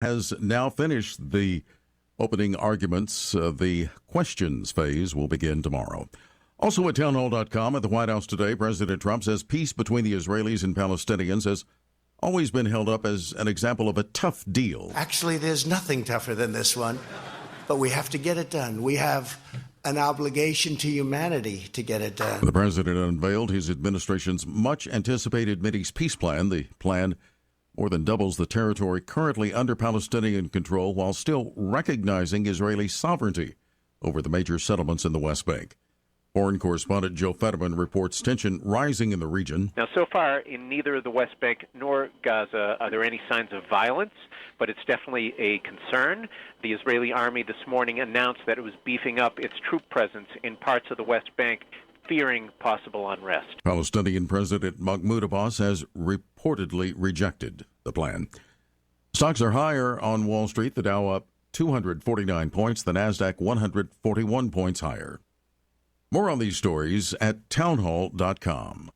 has now finished the opening arguments. The questions phase will begin tomorrow. Also at townhall.com, at the White House today, President Trump says peace between the Israelis and Palestinians has always been held up as an example of a tough deal. Actually, there's nothing tougher than this one, but we have to get it done. We have an obligation to humanity to get it done. The president unveiled his administration's much-anticipated Mideast peace plan. The plan more than doubles the territory currently under Palestinian control while still recognizing Israeli sovereignty over the major settlements in the West Bank. Foreign correspondent Joe Fetterman reports tension rising in the region. Now, so far, in neither the West Bank nor Gaza are there any signs of violence, but it's definitely a concern. The Israeli army this morning announced that it was beefing up its troop presence in parts of the West Bank, fearing possible unrest. Palestinian President Mahmoud Abbas has reportedly rejected the plan. Stocks are higher on Wall Street, the Dow up 249 points, the Nasdaq 141 points higher. More on these stories at townhall.com.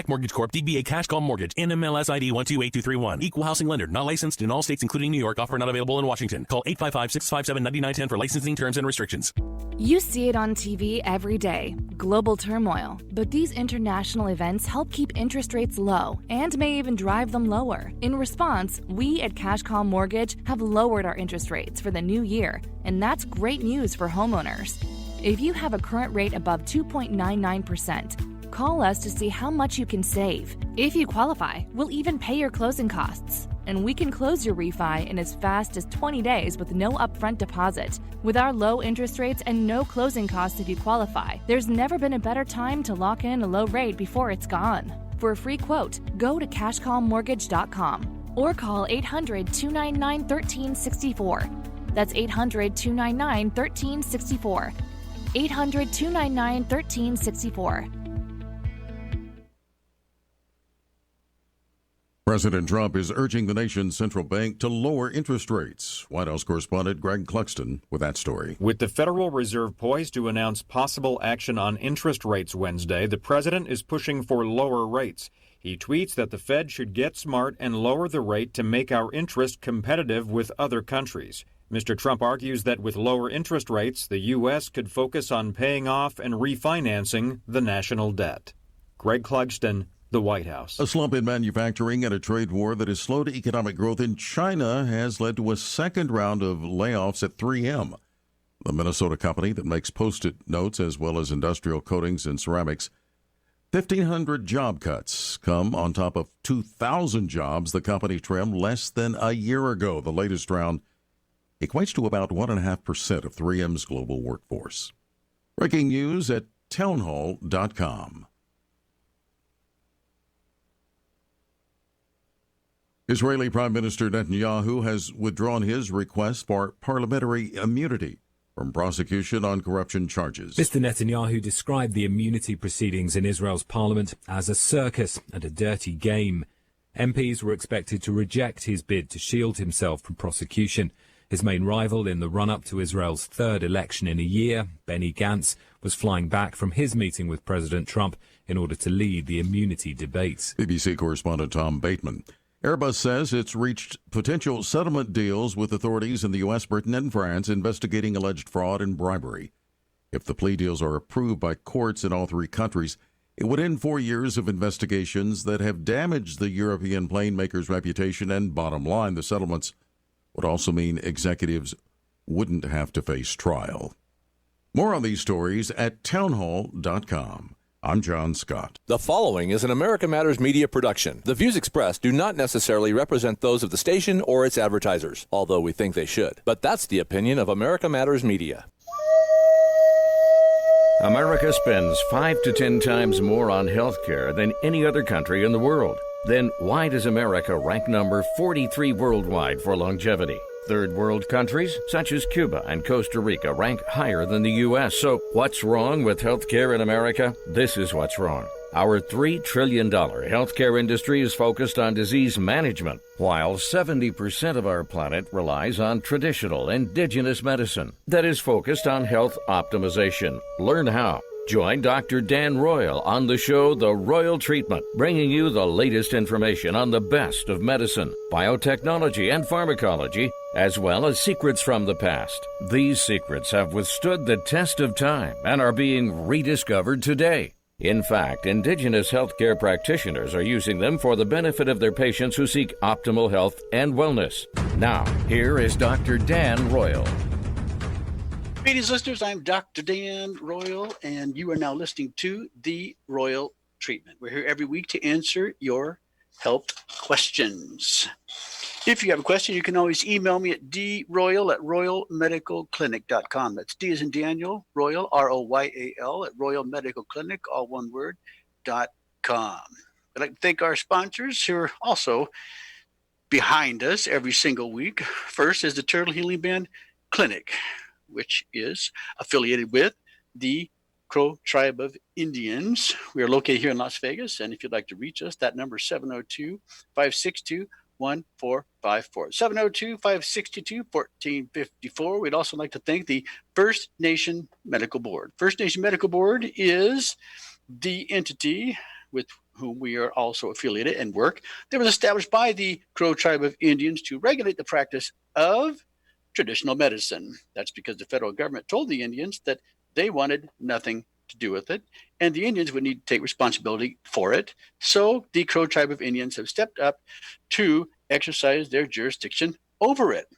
Mortgage Corp. DBA Cash Call Mortgage. NMLS ID 128231. Equal housing lender. Not licensed in all states, including New York. Offer not available in Washington. Call 855-657-9910 for licensing terms and restrictions. You see it on TV every day. Global turmoil. But these international events help keep interest rates low and may even drive them lower. In response, we at Cash Call Mortgage have lowered our interest rates for the new year. And that's great news for homeowners. If you have a current rate above 2.99%, call us to see how much you can save. If you qualify, we'll even pay your closing costs. And we can close your refi in as fast as 20 days with no upfront deposit. With our low interest rates and no closing costs if you qualify, there's never been a better time to lock in a low rate before it's gone. For a free quote, go to cashcallmortgage.com or call 800-299-1364. That's 800-299-1364. 800-299-1364. President Trump is urging the nation's central bank to lower interest rates. White House correspondent Greg Clugston with that story. With the Federal Reserve poised to announce possible action on interest rates Wednesday, the president is pushing for lower rates. He tweets that the Fed should get smart and lower the rate to make our interest competitive with other countries. Mr. Trump argues that with lower interest rates, the U.S. could focus on paying off and refinancing the national debt. Greg Clugston, the White House. A slump in manufacturing and a trade war that has slowed economic growth in China has led to a second round of layoffs at 3M. The Minnesota company that makes Post-it notes as well as industrial coatings and ceramics. 1,500 job cuts come on top of 2,000 jobs the company trimmed less than a year ago. The latest round equates to about 1.5% of 3M's global workforce. Breaking news at townhall.com. Israeli Prime Minister Netanyahu has withdrawn his request for parliamentary immunity from prosecution on corruption charges. Mr. Netanyahu described the immunity proceedings in Israel's parliament as a circus and a dirty game. MPs were expected to reject his bid to shield himself from prosecution. His main rival in the run-up to Israel's third election in a year, Benny Gantz, was flying back from his meeting with President Trump in order to lead the immunity debates. BBC correspondent Tom Bateman. Airbus says it's reached potential settlement deals with authorities in the U.S., Britain, and France investigating alleged fraud and bribery. If the plea deals are approved by courts in all three countries, it would end 4 years of investigations that have damaged the European plane maker's reputation, and bottom line, the settlements would also mean executives wouldn't have to face trial. More on these stories at townhall.com. I'm John Scott. The following is an America Matters media production. The views expressed do not necessarily represent those of the station or its advertisers, although we think they should. But that's the opinion of America Matters Media. America spends 5 to 10 times more on health care than any other country in the world. Then why does America rank number 43 worldwide for longevity? Third world countries, such as Cuba and Costa Rica, rank higher than the U.S. So what's wrong with healthcare in America? This is what's wrong. Our $3 trillion healthcare industry is focused on disease management, while 70% of our planet relies on traditional indigenous medicine that is focused on health optimization. Learn how. Join Dr. Dan Royal on the show The Royal Treatment, bringing you the latest information on the best of medicine, biotechnology, and pharmacology, as well as secrets from the past. These secrets have withstood the test of time and are being rediscovered today. In fact, Indigenous healthcare practitioners are using them for the benefit of their patients who seek optimal health and wellness. Now, here is Dr. Dan Royal. Greetings, listeners. I'm Dr. Dan Royal, and you are now listening to The Royal Treatment. We're here every week to answer your health questions. If you have a question, you can always email me at droyal@royalmedicalclinic.com. That's D as in Daniel, Royal, ROYAL, at royalmedicalclinic, all one word, .com. I'd like to thank our sponsors who are also behind us every single week. First is the Turtle Healing Band Clinic, which is affiliated with the Crow Tribe of Indians. We are located here in Las Vegas, and if you'd like to reach us, that number is 702-562-1454. 702-562-1454. We'd also like to thank the First Nation Medical Board. First Nation Medical Board is the entity with whom we are also affiliated and work. They was established by the Crow Tribe of Indians to regulate the practice of traditional medicine. That's because the federal government told the Indians that they wanted nothing to do with it, and the Indians would need to take responsibility for it. So the Crow Tribe of Indians have stepped up to exercise their jurisdiction over it.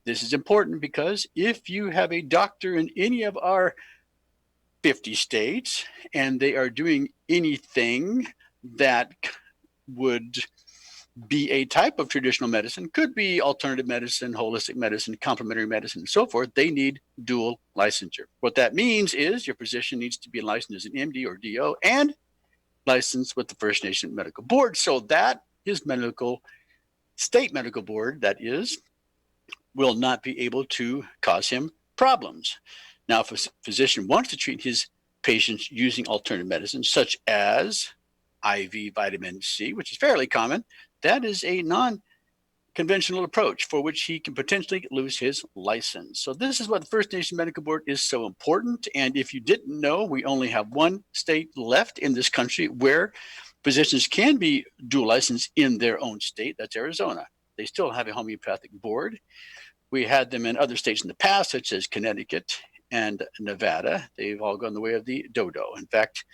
This is important because if you have a doctor in any of our 50 states and they are doing anything that would be a type of traditional medicine, could be alternative medicine, holistic medicine, complementary medicine, and so forth, they need dual licensure. What that means is your physician needs to be licensed as an MD or DO and licensed with the First Nation Medical Board. So that his state medical board, that is, will not be able to cause him problems. Now, if a physician wants to treat his patients using alternative medicine, such as IV vitamin C, which is fairly common, that is a non-conventional approach for which he can potentially lose his license. So this is what the First Nation Medical Board is so important. And if you didn't know, we only have one state left in this country where physicians can be dual licensed in their own state. That's Arizona. They still have a homeopathic board. We had them in other states in the past, such as Connecticut and Nevada. They've all gone the way of the dodo. In fact,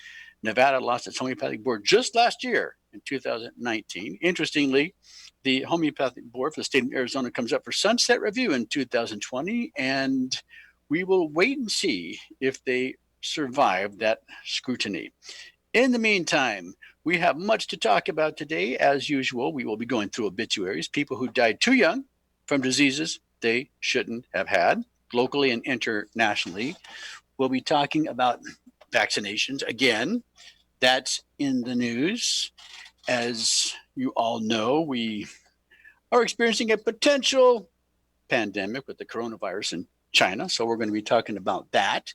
Nevada lost its homeopathic board just last year in 2019. Interestingly, the homeopathic board for the state of Arizona comes up for sunset review in 2020, and we will wait and see if they survive that scrutiny. In the meantime, we have much to talk about today. As usual, we will be going through obituaries, people who died too young from diseases they shouldn't have had, locally and internationally. We'll be talking about vaccinations. Again, that's in the news. As you all know, we are experiencing a potential pandemic with the coronavirus in China. So we're going to be talking about that.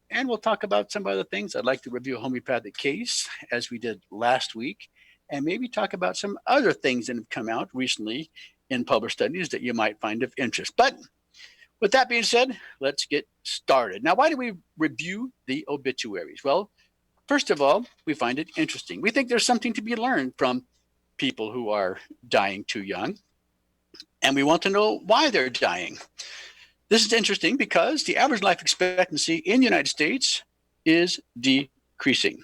And we'll talk about some other things. I'd like to review a homeopathic case, as we did last week, and maybe talk about some other things that have come out recently in published studies that you might find of interest. But with that being said, let's get started. Now, why do we review the obituaries? Well, first of all, we find it interesting. We think there's something to be learned from people who are dying too young, and we want to know why they're dying. This is interesting because the average life expectancy in the United States is decreasing.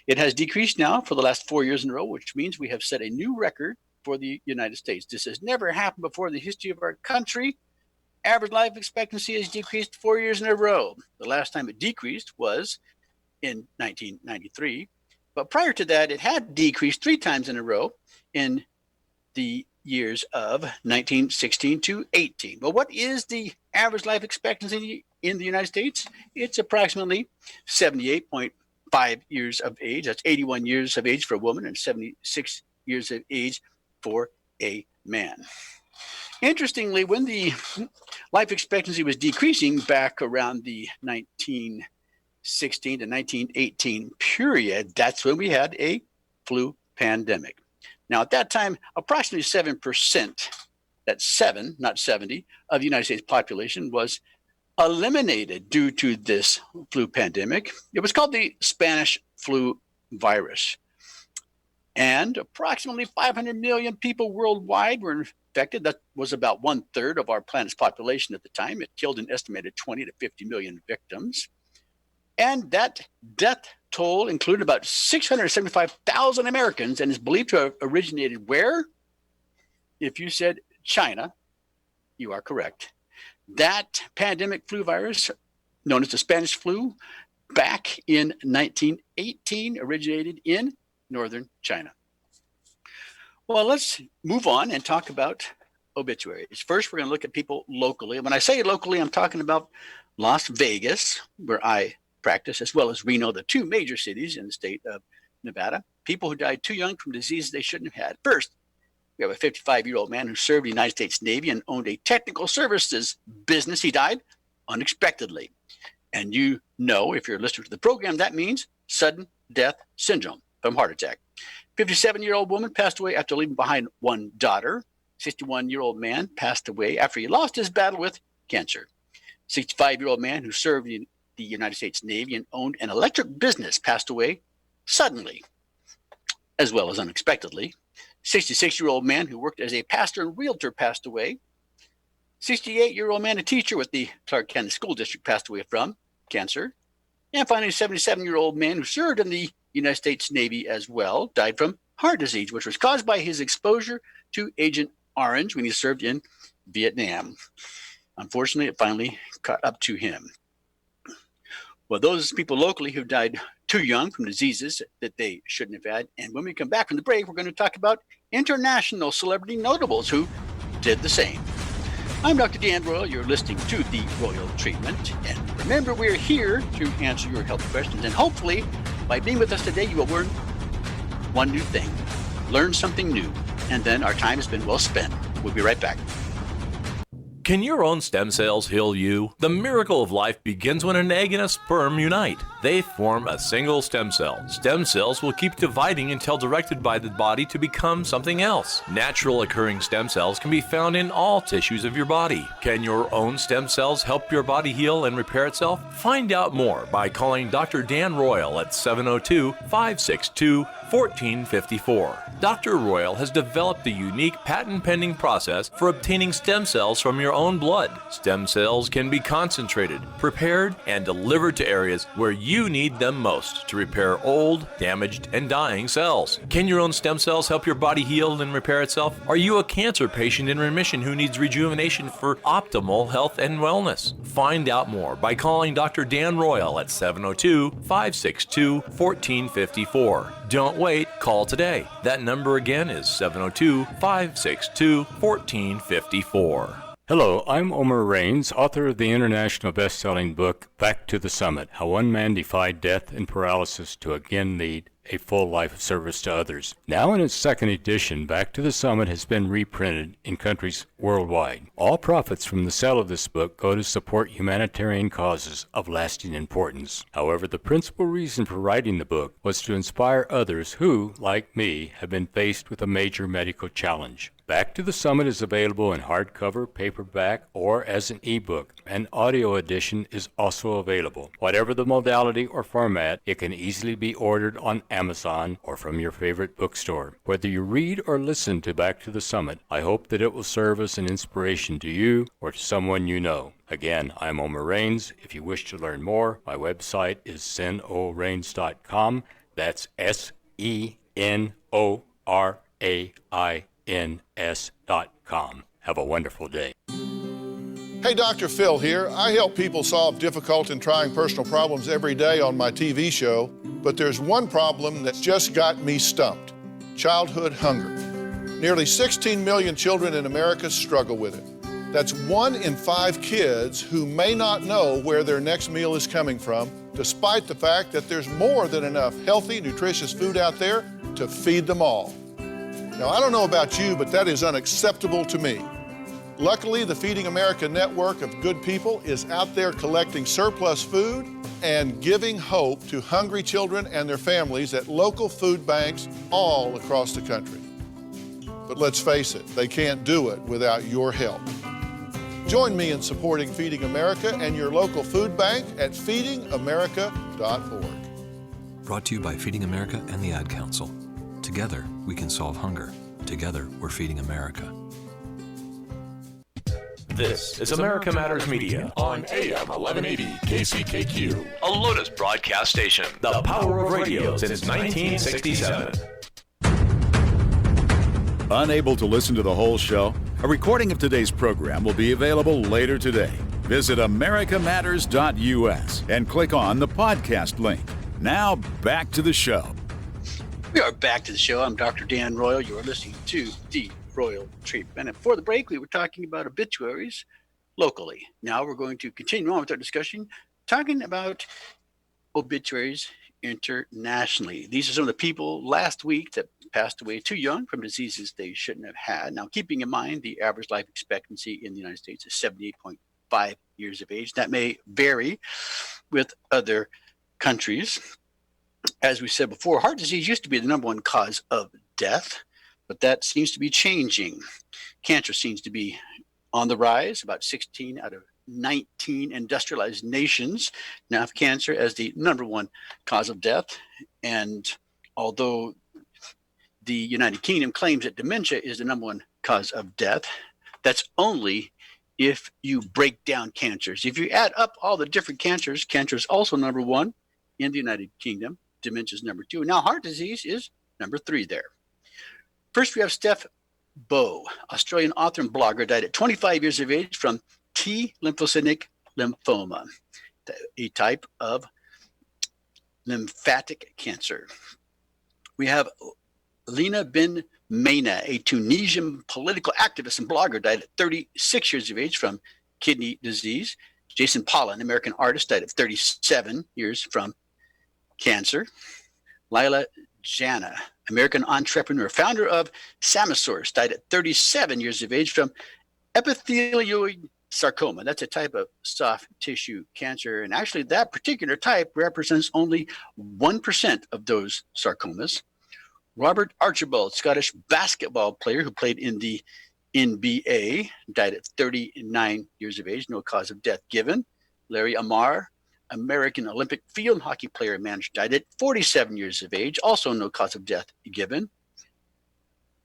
It has decreased now for the last 4 years in a row, which means we have set a new record for the United States. This has never happened before in the history of our country. Average life expectancy has decreased 4 years in a row. The last time it decreased was in 1993. But prior to that, it had decreased 3 times in a row in the years of 1916 to 18. But what is the average life expectancy in the United States? It's approximately 78.5 years of age. That's 81 years of age for a woman and 76 years of age for a man. Interestingly, when the life expectancy was decreasing back around the 1916 to 1918 period, that's when we had a flu pandemic. Now, at that time, approximately 7%, that's 7, not 70, of the United States population was eliminated due to this flu pandemic. It was called the Spanish flu virus. And approximately 500 million people worldwide were infected. That was about 1/3 of our planet's population at the time. It killed an estimated 20 to 50 million victims. And that death toll included about 675,000 Americans and is believed to have originated where? If you said China, you are correct. That pandemic flu virus, known as the Spanish flu, back in 1918, originated in northern China. Well, let's move on and talk about obituaries. First, we're going to look at people locally. When I say locally, I'm talking about Las Vegas, where I practice, as well as Reno, the two major cities in the state of Nevada. People who died too young from diseases they shouldn't have had. First, we have a 55-year-old man who served the United States Navy and owned a technical services business. He died unexpectedly. And you know, if you're listening to the program, that means sudden death syndrome from heart attack. 57-year-old woman passed away after leaving behind one daughter. 61-year-old man passed away after he lost his battle with cancer. 65-year-old man who served in the United States Navy and owned an electric business passed away suddenly, as well as unexpectedly. 66-year-old man who worked as a pastor and realtor passed away. 68-year-old man, a teacher with the Clark County School District, passed away from cancer. And finally, a 77-year-old man who served in the United States Navy as well, died from heart disease, which was caused by his exposure to Agent Orange when he served in Vietnam. Unfortunately, it finally caught up to him. Well, those people locally who died too young from diseases that they shouldn't have had. And when we come back from the break, we're going to talk about international celebrity notables who did the same. I'm Dr. Dan Royal. You're listening to The Royal Treatment. And remember, we're here to answer your health questions. And hopefully, by being with us today, you will learn one new thing, learn something new. And then our time has been well spent. We'll be right back. Can your own stem cells heal you? The miracle of life begins when an egg and a sperm unite. They form a single stem cell. Stem cells will keep dividing until directed by the body to become something else. Natural occurring stem cells can be found in all tissues of your body. Can your own stem cells help your body heal and repair itself? Find out more by calling Dr. Dan Royal at 702-562-1454. Dr. Royal has developed a unique patent-pending process for obtaining stem cells from your own blood. Stem cells can be concentrated, prepared, and delivered to areas where you need them most to repair old, damaged, and dying cells. Can your own stem cells help your body heal and repair itself? Are you a cancer patient in remission who needs rejuvenation for optimal health and wellness? Find out more by calling Dr. Dan Royal at 702-562-1454. Don't wait, call today. That number again is 702-562-1454. Hello, I'm Omer Raines, author of the international best-selling book, Back to the Summit, How One Man Defied Death and Paralysis to Again Lead a Full Life of Service to Others. Now in its second edition, Back to the Summit has been reprinted in countries worldwide. All profits from the sale of this book go to support humanitarian causes of lasting importance. However, the principal reason for writing the book was to inspire others who, like me, have been faced with a major medical challenge. Back to the Summit is available in hardcover, paperback, or as an ebook. An audio edition is also available. Whatever the modality or format, it can easily be ordered on Amazon or from your favorite bookstore. Whether you read or listen to Back to the Summit, I hope that it will serve as an inspiration to you or to someone you know. Again, I'm Omer Raines. If you wish to learn more, my website is senorains.com. That's SENORAINS.com. Have a wonderful day. Hey, Dr. Phil here. I help people solve difficult and trying personal problems every day on my TV show, but there's one problem that's just got me stumped: childhood hunger. Nearly 16 million children in America struggle with it. That's 1 in 5 kids who may not know where their next meal is coming from, despite the fact that there's more than enough healthy, nutritious food out there to feed them all. Now, I don't know about you, but that is unacceptable to me. Luckily, the Feeding America network of good people is out there collecting surplus food and giving hope to hungry children and their families at local food banks all across the country. But let's face it, they can't do it without your help. Join me in supporting Feeding America and your local food bank at feedingamerica.org. Brought to you by Feeding America and the Ad Council. Together, we can solve hunger. Together, we're feeding America. This is America Matters Media on AM 1180 KCKQ, a Lotus broadcast station. The power of radio since 1967. Unable to listen to the whole show? A recording of today's program will be available later today. Visit americamatters.us and click on the podcast link. Now, back to the show. We are back to the show. I'm Dr. Dan Royal. You are listening to The Royal Treatment. And before the break, we were talking about obituaries locally. Now we're going to continue on with our discussion, talking about obituaries internationally. These are some of the people last week that passed away too young from diseases they shouldn't have had. Now, keeping in mind the average life expectancy in the United States is 78.5 years of age. That may vary with other countries. As we said before, heart disease used to be the number one cause of death, but that seems to be changing. Cancer seems to be on the rise. About 16 out of 19 industrialized nations now have cancer as the number one cause of death. And although the United Kingdom claims that dementia is the number one cause of death, that's only if you break down cancers. If you add up all the different cancers, cancer is also number one in the United Kingdom. Dementia is number two. And now heart disease is number three there. First, we have Steph Bow, Australian author and blogger, died at 25 years of age from T lymphocytic lymphoma, a type of lymphatic cancer. We have Lina bin Meina, a Tunisian political activist and blogger, died at 36 years of age from kidney disease. Jason Paula, an American artist, died at 37 years from cancer. Lila Jana, American entrepreneur, founder of Samasource, died at 37 years of age from epithelioid sarcoma. That's a type of soft tissue cancer. And actually, that particular type represents only 1% of those sarcomas. Robert Archibald, Scottish basketball player who played in the NBA, died at 39 years of age, no cause of death given. Larry Amar, American Olympic field hockey player and manager, died at 47 years of age, also no cause of death given.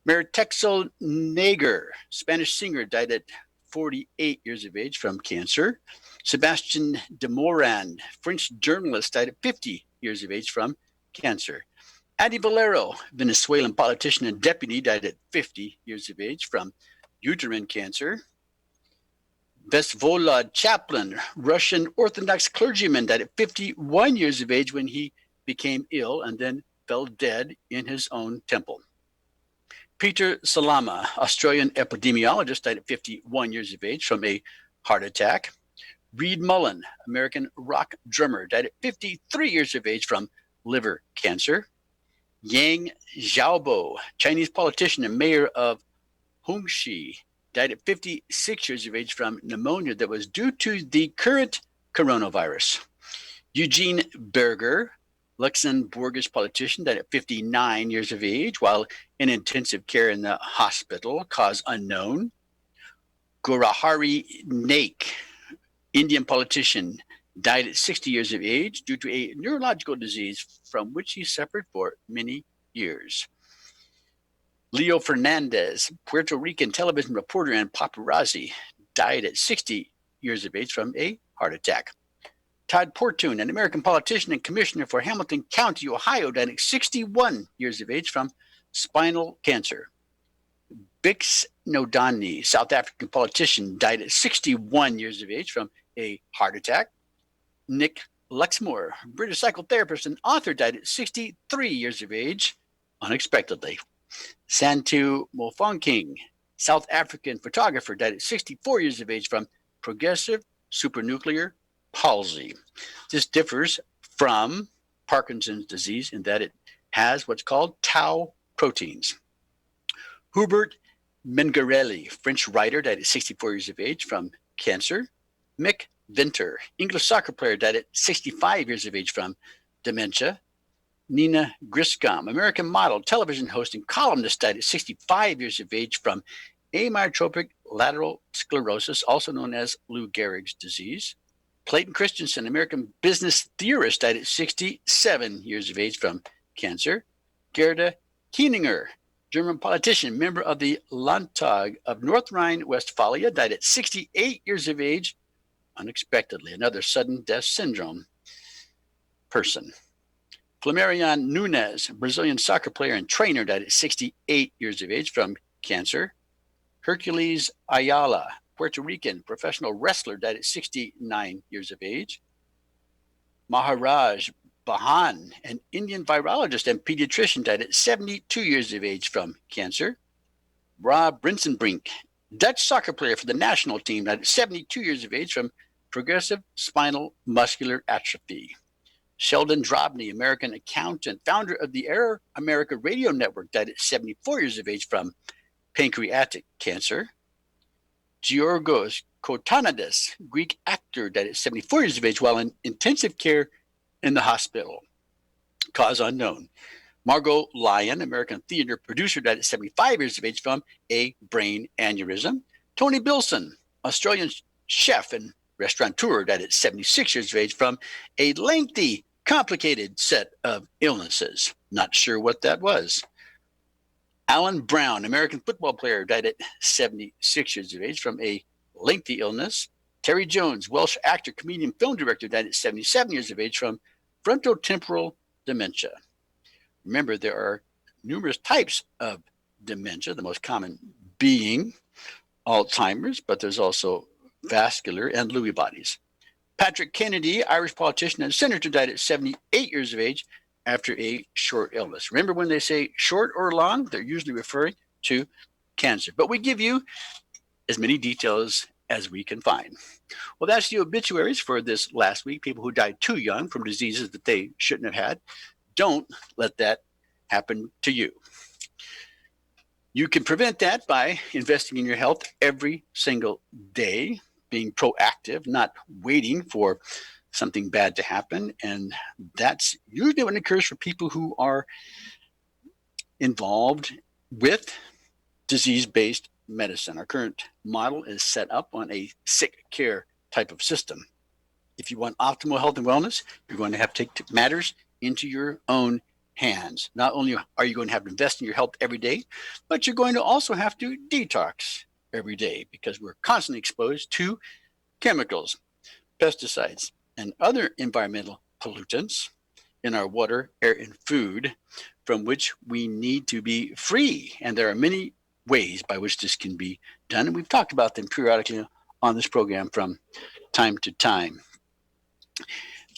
Meritexel Nager, Spanish singer, died at 48 years of age from cancer. Sebastian de Morand, French journalist, died at 50 years of age from cancer. Adi Valero, Venezuelan politician and deputy, died at 50 years of age from uterine cancer. Vesvolod Chaplin, Russian Orthodox clergyman, died at 51 years of age when he became ill and then fell dead in his own temple. Peter Salama, Australian epidemiologist, died at 51 years of age from a heart attack. Reed Mullen, American rock drummer, died at 53 years of age from liver cancer. Yang Xiaobo, Chinese politician and mayor of Hongxi, died at 56 years of age from pneumonia that was due to the current coronavirus. Eugene Berger, Luxembourgish politician, died at 59 years of age while in intensive care in the hospital, cause unknown. Gaurahari Naik, Indian politician, died at 60 years of age due to a neurological disease from which he suffered for many years. Leo Fernandez, Puerto Rican television reporter and paparazzi, died at 60 years of age from a heart attack. Todd Portune, an American politician and commissioner for Hamilton County, Ohio, died at 61 years of age from spinal cancer. Bix Nodani, South African politician, died at 61 years of age from a heart attack. Nick Luxmore, British psychotherapist and author, died at 63 years of age, unexpectedly. Santu Mofokeng, South African photographer, died at 64 years of age from progressive supranuclear palsy. This differs from Parkinson's disease in that it has what's called tau proteins. Hubert Mengarelli, French writer, died at 64 years of age from cancer. Mick Venter, English soccer player, died at 65 years of age from dementia. Nina Griscom, American model, television host, and columnist, died at 65 years of age from amyotrophic lateral sclerosis, also known as Lou Gehrig's disease. Clayton Christensen, American business theorist, died at 67 years of age from cancer. Gerda Kieninger, German politician, member of the Landtag of North Rhine-Westphalia, died at 68 years of age, unexpectedly. Another sudden death syndrome person. Flamarion Nunes, Brazilian soccer player and trainer, died at 68 years of age from cancer. Hercules Ayala, Puerto Rican professional wrestler, died at 69 years of age. Maharaj Bahan, an Indian virologist and pediatrician, died at 72 years of age from cancer. Rob Brinsenbrink, Dutch soccer player for the national team, died at 72 years of age from progressive spinal muscular atrophy. Sheldon Drobny, American accountant, founder of the Air America Radio Network, died at 74 years of age from pancreatic cancer. Georgos Kotanadis, Greek actor, died at 74 years of age while in intensive care in the hospital. Cause unknown. Margot Lyon, American theater producer, died at 75 years of age from a brain aneurysm. Tony Bilson, Australian chef and restaurateur, died at 76 years of age from a lengthy, complicated set of illnesses. Not sure what that was. Alan Brown, American football player, died at 76 years of age from a lengthy illness. Terry Jones, Welsh actor, comedian, film director, died at 77 years of age from frontotemporal dementia. Remember, there are numerous types of dementia, the most common being Alzheimer's, but there's also vascular and Lewy bodies. Patrick Kennedy, Irish politician and senator, died at 78 years of age after a short illness. Remember, when they say short or long, they're usually referring to cancer. But we give you as many details as we can find. Well, that's the obituaries for this last week. People who died too young from diseases that they shouldn't have had. Don't let that happen to you. You can prevent that by investing in your health every single day, being proactive, not waiting for something bad to happen. And that's usually when it occurs for people who are involved with disease-based medicine. Our current model is set up on a sick care type of system. If you want optimal health and wellness, you're going to have to take matters into your own hands. Not only are you going to have to invest in your health every day, but you're going to also have to detox every day, because we're constantly exposed to chemicals, pesticides, and other environmental pollutants in our water, air, and food, from which we need to be free. And there are many ways by which this can be done, and we've talked about them periodically on this program from time to time.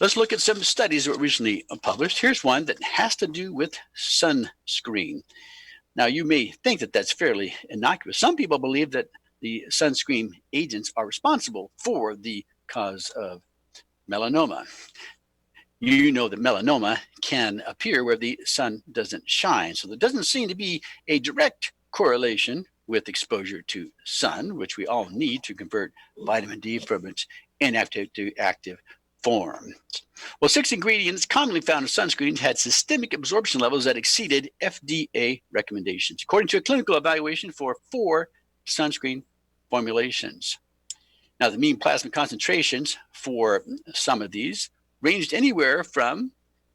Let's look at some studies that were recently published. Here's one that has to do with sunscreen. Now, you may think that that's fairly innocuous. Some people believe that the sunscreen agents are responsible for the cause of melanoma. You know that melanoma can appear where the sun doesn't shine. So there doesn't seem to be a direct correlation with exposure to sun, which we all need to convert vitamin D from its inactive to active form. Well, 6 ingredients commonly found in sunscreens had systemic absorption levels that exceeded FDA recommendations, according to a clinical evaluation for 4 sunscreen formulations. Now, the mean plasma concentrations for some of these ranged anywhere from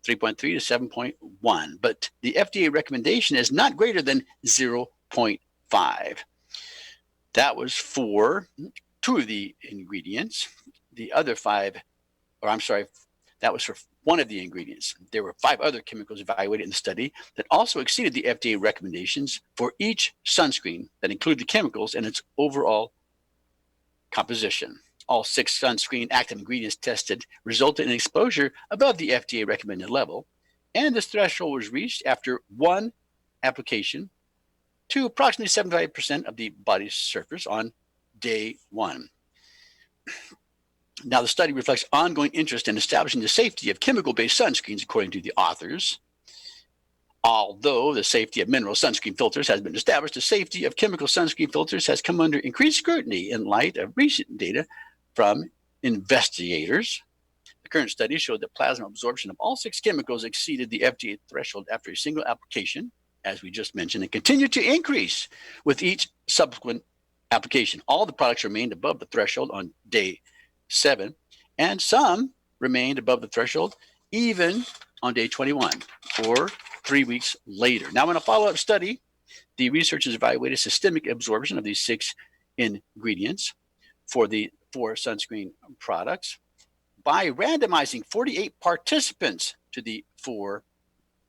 3.3 to 7.1, but the FDA recommendation is not greater than 0.5. That was for 2 of the ingredients. The other 5, that was for 1 of the ingredients. There were 5 other chemicals evaluated in the study that also exceeded the FDA recommendations for each sunscreen that included the chemicals in its overall composition. All 6 sunscreen active ingredients tested resulted in exposure above the FDA recommended level, and this threshold was reached after 1 application to approximately 75% of the body's surface on day 1. Now, the study reflects ongoing interest in establishing the safety of chemical-based sunscreens, according to the authors. Although the safety of mineral sunscreen filters has been established, the safety of chemical sunscreen filters has come under increased scrutiny in light of recent data from investigators. The current study showed that plasma absorption of all 6 chemicals exceeded the FDA threshold after a single application, as we just mentioned, and continued to increase with each subsequent application. All the products remained above the threshold on day 7, and some remained above the threshold even on day 21, or 3 weeks later. Now, in a follow-up study, the researchers evaluated systemic absorption of these 6 ingredients for the 4 sunscreen products by randomizing 48 participants to the 4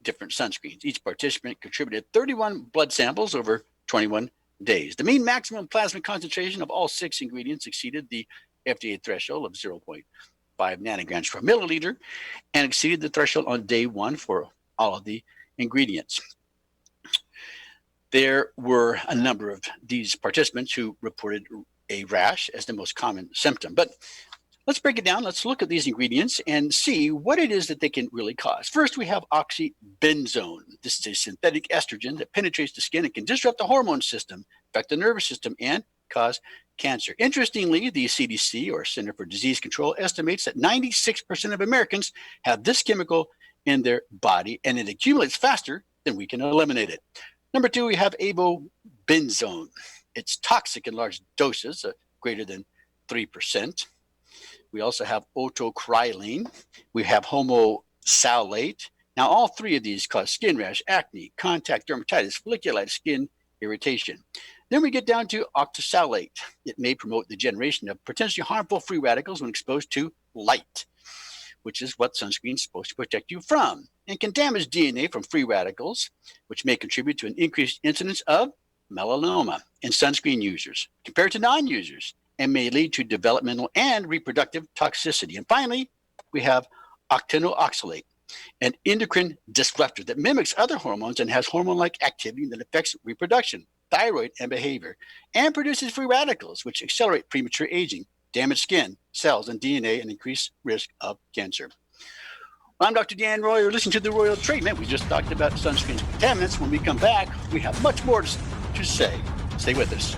different sunscreens. Each participant contributed 31 blood samples over 21 days. The mean maximum plasma concentration of all 6 ingredients exceeded the FDA threshold of 0.5 nanograms per milliliter and exceeded the threshold on day 1 for all of the ingredients. There were a number of these participants who reported a rash as the most common symptom. But let's break it down. Let's look at these ingredients and see what it is that they can really cause. First, we have oxybenzone. This is a synthetic estrogen that penetrates the skin and can disrupt the hormone system, affect the nervous system, and cause cancer. Interestingly, the CDC, or Center for Disease Control, estimates that 96% of Americans have this chemical in their body, and it accumulates faster than we can eliminate it. Number 2, we have avobenzone. It's toxic in large doses, greater than 3%. We also have otocrylene. We have homosalate. Now, all 3 of these cause skin rash, acne, contact dermatitis, folliculitis, skin irritation. Then we get down to octosalate. It may promote the generation of potentially harmful free radicals when exposed to light, which is what sunscreen is supposed to protect you from, and can damage DNA from free radicals, which may contribute to an increased incidence of melanoma in sunscreen users compared to non-users, and may lead to developmental and reproductive toxicity. And finally, we have octinoxalate, an endocrine disruptor that mimics other hormones and has hormone-like activity that affects reproduction, thyroid, and behavior, and produces free radicals, which accelerate premature aging, damage skin, cells, and DNA, and increase risk of cancer. I'm Dr. Dan Roy. You're listening to The Royal Treatment. We just talked about sunscreen contaminants. When we come back, we have much more to say. Stay with us.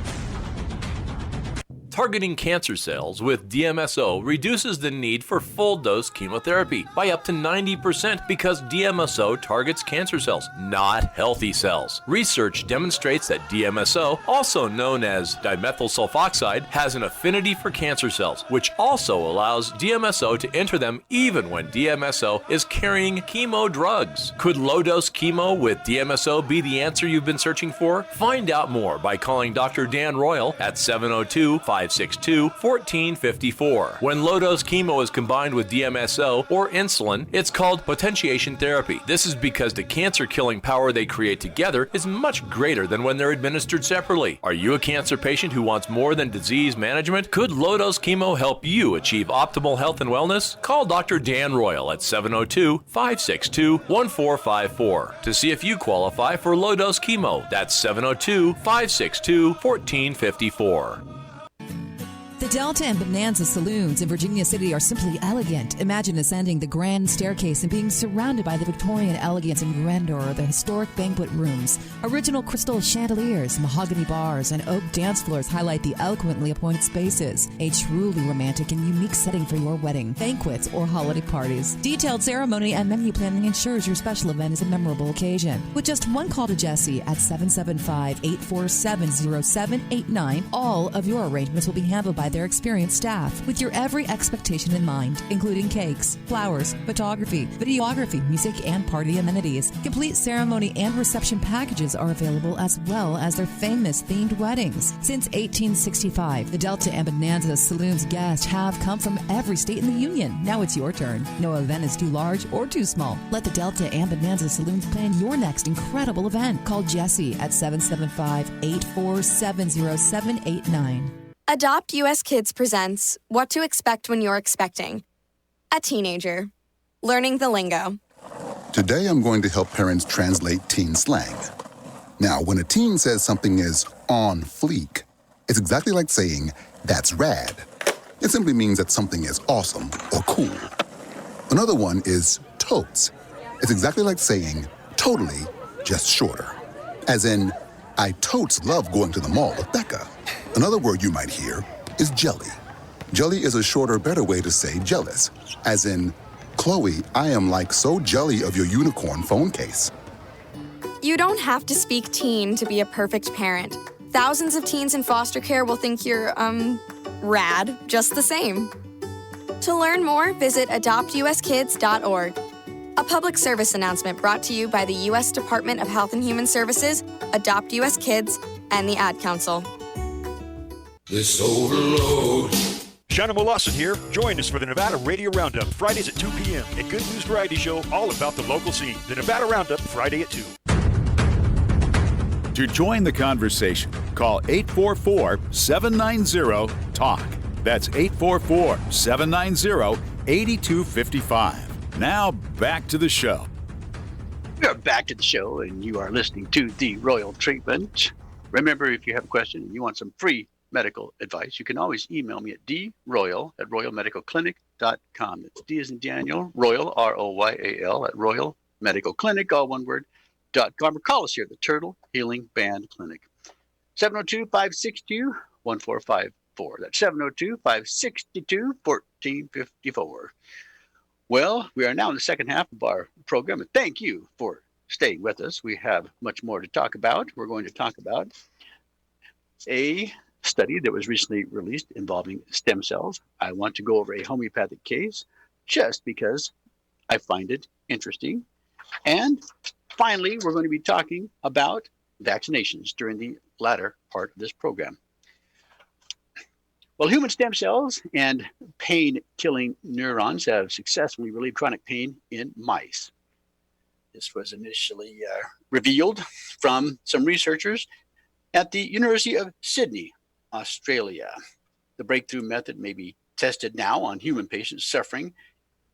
Targeting cancer cells with DMSO reduces the need for full-dose chemotherapy by up to 90% because DMSO targets cancer cells, not healthy cells. Research demonstrates that DMSO, also known as dimethyl sulfoxide, has an affinity for cancer cells, which also allows DMSO to enter them even when DMSO is carrying chemo drugs. Could low-dose chemo with DMSO be the answer you've been searching for? Find out more by calling Dr. Dan Royal at 702-562-1454. When low-dose chemo is combined with DMSO or insulin, it's called potentiation therapy. This is because the cancer-killing power they create together is much greater than when they're administered separately. Are you a cancer patient who wants more than disease management? Could low-dose chemo help you achieve optimal health and wellness? Call Dr. Dan Royal at 702-562-1454 to see if you qualify for low-dose chemo. That's 702-562-1454. The Delta and Bonanza saloons in Virginia City are simply elegant. Imagine ascending the grand staircase and being surrounded by the Victorian elegance and grandeur of the historic banquet rooms. Original crystal chandeliers, mahogany bars, and oak dance floors highlight the eloquently appointed spaces. A truly romantic and unique setting for your wedding, banquets, or holiday parties. Detailed ceremony and menu planning ensures your special event is a memorable occasion. With just one call to Jesse at 775-847-0789, all of your arrangements will be handled by their experienced staff with your every expectation in mind, including cakes, flowers, photography, videography, music, and party amenities. Complete ceremony and reception packages are available, as well as their famous themed weddings. Since 1865, the Delta and Bonanza Saloons guests have come from every state in the union. Now it's your turn. No event is too large or too small. Let the Delta and Bonanza Saloons plan your next incredible event. Call Jesse at 775-847-0789. Adopt US Kids presents What to Expect When You're Expecting. A teenager. Learning the lingo. Today I'm going to help parents translate teen slang. Now, when a teen says something is on fleek, it's exactly like saying, that's rad. It simply means that something is awesome or cool. Another one is totes. It's exactly like saying, totally, just shorter. As in, I totes love going to the mall with Becca. Another word you might hear is jelly. Jelly is a shorter, better way to say jealous. As in, Chloe, I am like so jelly of your unicorn phone case. You don't have to speak teen to be a perfect parent. Thousands of teens in foster care will think you're, rad just the same. To learn more, visit adoptuskids.org. A public service announcement brought to you by the U.S. Department of Health and Human Services, Adopt U.S. Kids, and the Ad Council. This overload. Shannon Lawson here. Join us for the Nevada Radio Roundup, Fridays at 2 p.m. A good news variety show all about the local scene. The Nevada Roundup, Friday at 2. To join the conversation, call 844-790-TALK. That's 844-790-8255. Now, back to the show. We are back to the show, and you are listening to The Royal Treatment. Remember, if you have a question and you want some free medical advice, you can always email me at droyal@royalmedicalclinic.com. It's D as in Daniel, Royal, R-O-Y-A-L, at Royal Medical Clinic, all one word, .com. Or call us here at the Turtle Healing Band Clinic. 702-562-1454. That's 702-562-1454. Well, we are now in the second half of our program, and thank you for staying with us. We have much more to talk about. We're going to talk about a study that was recently released involving stem cells. I want to go over a homeopathic case just because I find it interesting. And finally, we're going to be talking about vaccinations during the latter part of this program. Well, human stem cells and pain-killing neurons have successfully relieved chronic pain in mice. This was initially revealed from some researchers at the University of Sydney, Australia. The breakthrough method may be tested now on human patients suffering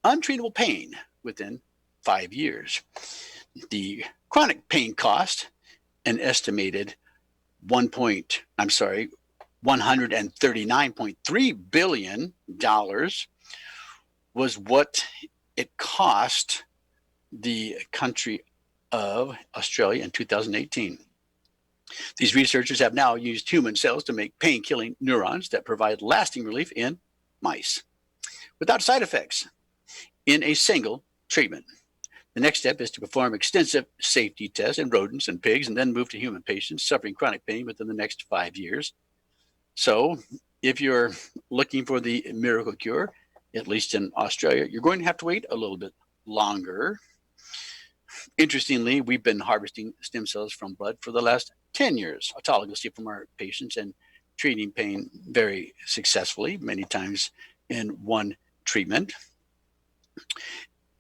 untreatable pain within 5 years. The chronic pain cost an estimated $139.3 billion was what it cost the country of Australia in 2018. These researchers have now used human cells to make pain-killing neurons that provide lasting relief in mice without side effects in a single treatment. The next step is to perform extensive safety tests in rodents and pigs and then move to human patients suffering chronic pain within the next 5 years. So if you're looking for the miracle cure, at least in Australia, you're going to have to wait a little bit longer. Interestingly, we've been harvesting stem cells from blood for the last 10 years, autologously from our patients, and treating pain very successfully, many times in one treatment.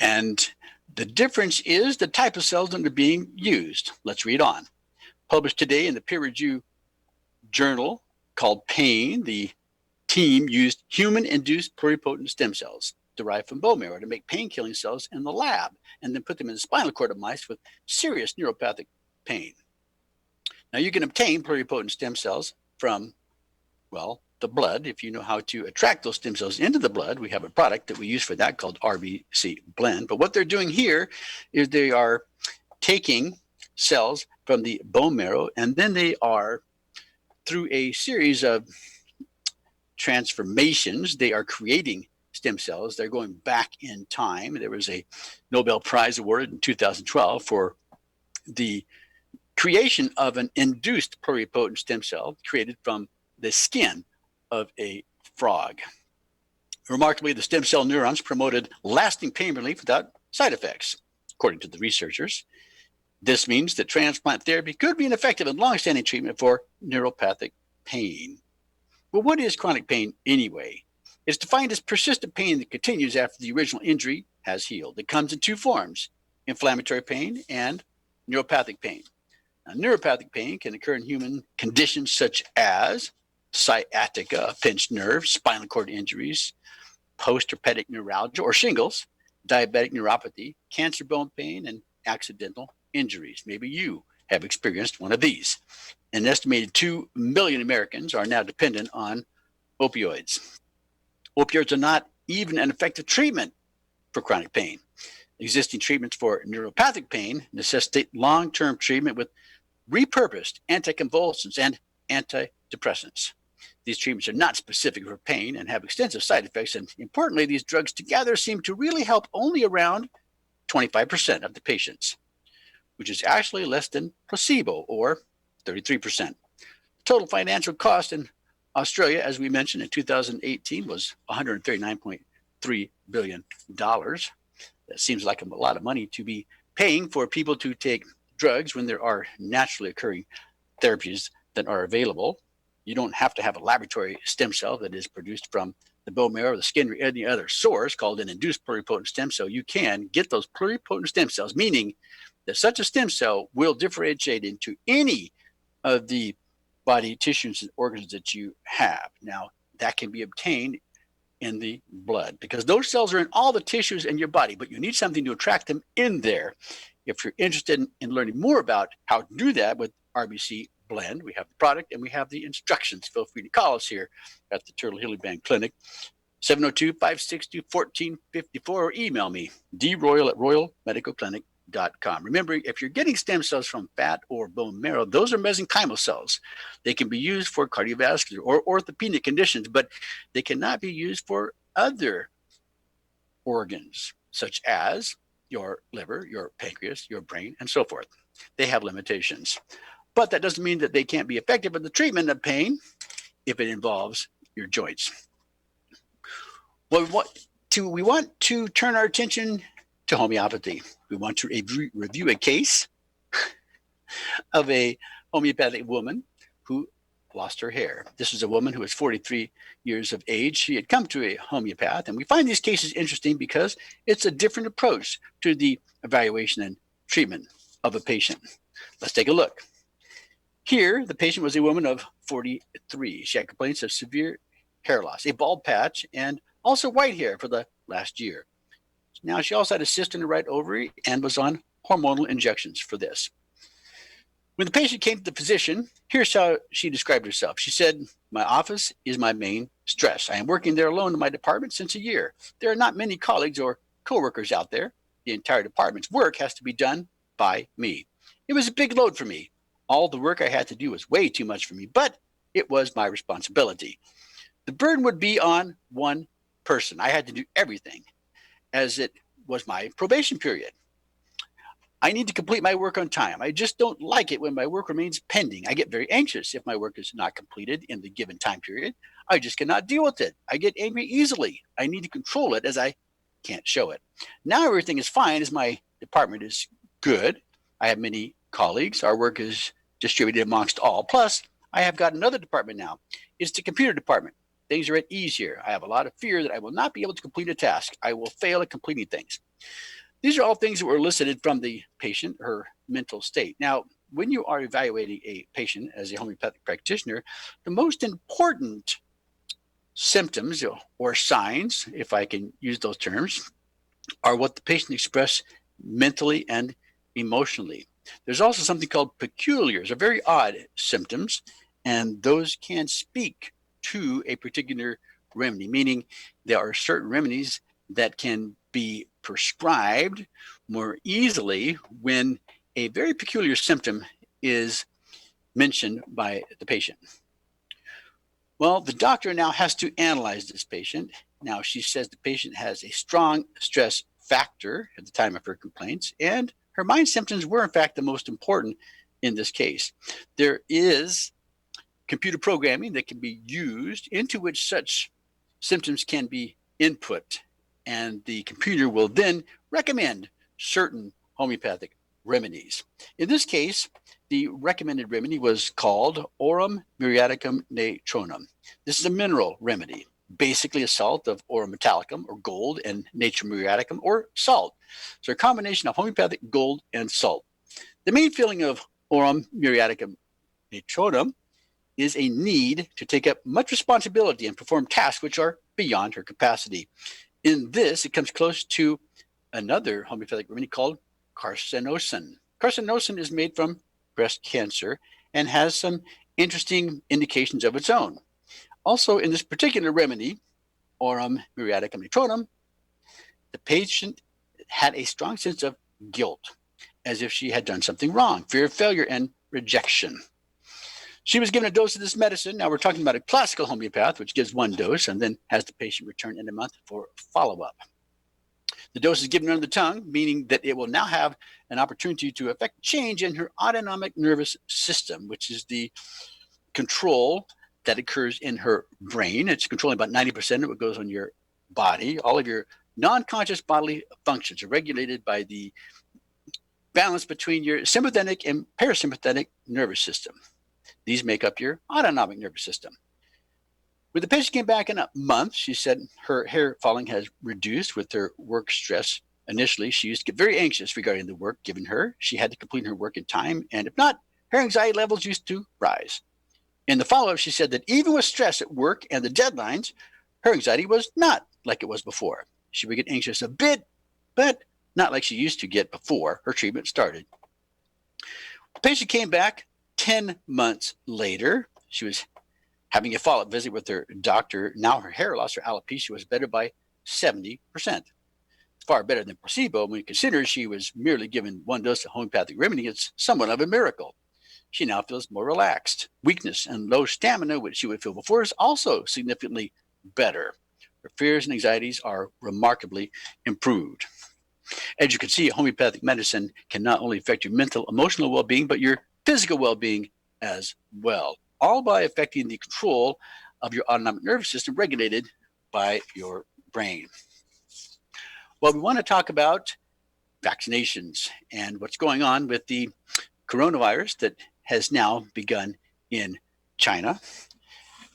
And the difference is the type of cells that are being used. Let's read on. Published today in the peer-reviewed journal called Pain, the team used human-induced pluripotent stem cells derived from bone marrow to make pain-killing cells in the lab and then put them in the spinal cord of mice with serious neuropathic pain. Now, you can obtain pluripotent stem cells from, well, the blood. If you know how to attract those stem cells into the blood, we have a product that we use for that called RBC Blend. But what they're doing here is they are taking cells from the bone marrow, and then they are, through a series of transformations, they are creating stem cells. They're going back in time. There was a Nobel Prize awarded in 2012 for the creation of an induced pluripotent stem cell created from the skin of a frog. Remarkably, the stem cell neurons promoted lasting pain relief without side effects, according to the researchers. This means that transplant therapy could be an effective and long-standing treatment for neuropathic pain. Well, what is chronic pain anyway? It's defined as persistent pain that continues after the original injury has healed. It comes in two forms: inflammatory pain and neuropathic pain. Now, neuropathic pain can occur in human conditions such as sciatica, a pinched nerve, spinal cord injuries, post-herpetic neuralgia or shingles, diabetic neuropathy, cancer bone pain, and accidental injuries. Maybe you have experienced one of these. An estimated 2 million Americans are now dependent on opioids. Opioids are not even an effective treatment for chronic pain. Existing treatments for neuropathic pain necessitate long-term treatment with repurposed anticonvulsants and antidepressants. These treatments are not specific for pain and have extensive side effects, and importantly, these drugs together seem to really help only around 25% of the patients, which is actually less than placebo, or 33%. total financial cost in Australia, as we mentioned, in 2018 was $139.3 billion. That seems like a lot of money to be paying for people to take drugs when there are naturally occurring therapies that are available. You don't have to have a laboratory stem cell that is produced from the bone marrow, the skin, or any other source called an induced pluripotent stem cell. You can get those pluripotent stem cells, meaning that such a stem cell will differentiate into any of the body tissues and organs that you have. Now, that can be obtained in the blood because those cells are in all the tissues in your body, but you need something to attract them in there. If you're interested in learning more about how to do that with RBC Blend, we have the product and we have the instructions. Feel free to call us here at the Turtle Healing Band Clinic, 702-562-1454, or email me, droyal@royalmedicalclinic.com. Remember, if you're getting stem cells from fat or bone marrow, those are mesenchymal cells. They can be used for cardiovascular or orthopedic conditions, but they cannot be used for other organs, such as your liver, your pancreas, your brain, and so forth. They have limitations. But that doesn't mean that they can't be effective in the treatment of pain if it involves your joints. Well, we want to turn our attention to homeopathy. We want to review a case of a homeopathic woman who lost her hair. This is a woman who was 43 years of age. She had come to a homeopath, and we find these cases interesting because it's a different approach to the evaluation and treatment of a patient. Let's take a look. Here, the patient was a woman of 43. She had complaints of severe hair loss, a bald patch, and also white hair for the last year. Now, she also had a cyst in the right ovary and was on hormonal injections for this. When the patient came to the physician, here's how she described herself. She said, "My office is my main stress. I am working there alone in my department since a year. There are not many colleagues or coworkers out there. The entire department's work has to be done by me. It was a big load for me. All the work I had to do was way too much for me, but it was my responsibility. The burden would be on one person. I had to do everything, as it was my probation period. I need to complete my work on time. I just don't like it when my work remains pending. I get very anxious if my work is not completed in the given time period. I just cannot deal with it. I get angry easily. I need to control it as I can't show it. Now everything is fine as my department is good. I have many colleagues. Our work is distributed amongst all. Plus, I have got another department now. It's the computer department. Things are at ease here. I have a lot of fear that I will not be able to complete a task. I will fail at completing things." These are all things that were elicited from the patient, her mental state. Now, when you are evaluating a patient as a homeopathic practitioner, the most important symptoms or signs, if I can use those terms, are what the patient expressed mentally and emotionally. There's also something called peculiars, or very odd symptoms, and those can speak to a particular remedy, meaning there are certain remedies that can be prescribed more easily when a very peculiar symptom is mentioned by the patient. Well, the doctor now has to analyze this patient. Now, she says the patient has a strong stress factor at the time of her complaints, and her mind symptoms were, in fact, the most important in this case. There is computer programming that can be used into which such symptoms can be input, and the computer will then recommend certain homeopathic remedies. In this case, the recommended remedy was called Aurum muriaticum natronum. This is a mineral remedy, basically a salt of aurum metallicum, or gold, and natrum muriaticum, or salt. So a combination of homeopathic gold and salt. The main feeling of Aurum muriaticum natronum is a need to take up much responsibility and perform tasks which are beyond her capacity. In this, it comes close to another homeopathic remedy called carcinosin. Carcinosin is made from breast cancer and has some interesting indications of its own. Also, in this particular remedy, Aurum muriaticum natronum, the patient had a strong sense of guilt, as if she had done something wrong, fear of failure, and rejection. She was given a dose of this medicine. Now we're talking about a classical homeopath, which gives one dose and then has the patient return in a month for follow-up. The dose is given under the tongue, meaning that it will now have an opportunity to affect change in her autonomic nervous system, which is the control that occurs in her brain. It's controlling about 90% of what goes on your body. All of your non-conscious bodily functions are regulated by the balance between your sympathetic and parasympathetic nervous system. These make up your autonomic nervous system. When the patient came back in a month, she said her hair falling has reduced with her work stress. Initially, she used to get very anxious regarding the work given her. She had to complete her work in time, and if not, her anxiety levels used to rise. In the follow-up, she said that even with stress at work and the deadlines, her anxiety was not like it was before. She would get anxious a bit, but not like she used to get before her treatment started. The patient came back 10 months later. She was having a follow-up visit with her doctor. Now her hair loss, her alopecia, was better by 70%. Far better than placebo. When you consider she was merely given one dose of homeopathic remedy, it's somewhat of a miracle. She now feels more relaxed. Weakness and low stamina, which she would feel before, is also significantly better. Her fears and anxieties are remarkably improved. As you can see, homeopathic medicine can not only affect your mental, emotional well-being, but your physical well-being as well, all by affecting the control of your autonomic nervous system regulated by your brain. Well, we want to talk about vaccinations and what's going on with the coronavirus that has now begun in China,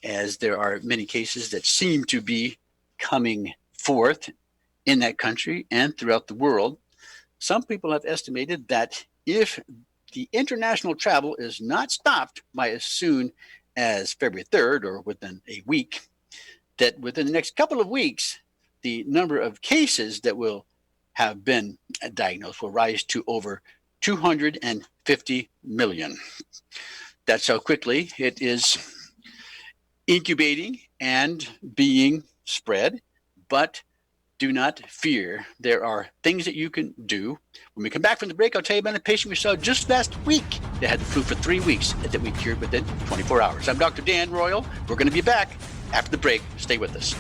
as there are many cases that seem to be coming forth in that country and throughout the world. Some people have estimated that if the international travel is not stopped by as soon as February 3rd or within a week, that within the next couple of weeks, the number of cases that will have been diagnosed will rise to over 250 million. That's how quickly it is incubating and being spread. But do not fear. There are things that you can do. When we come back from the break, I'll tell you about a patient we saw just last week that had the flu for 3 weeks that we cured within 24 hours. I'm Dr. Dan Royal. We're going to be back after the break. Stay with us.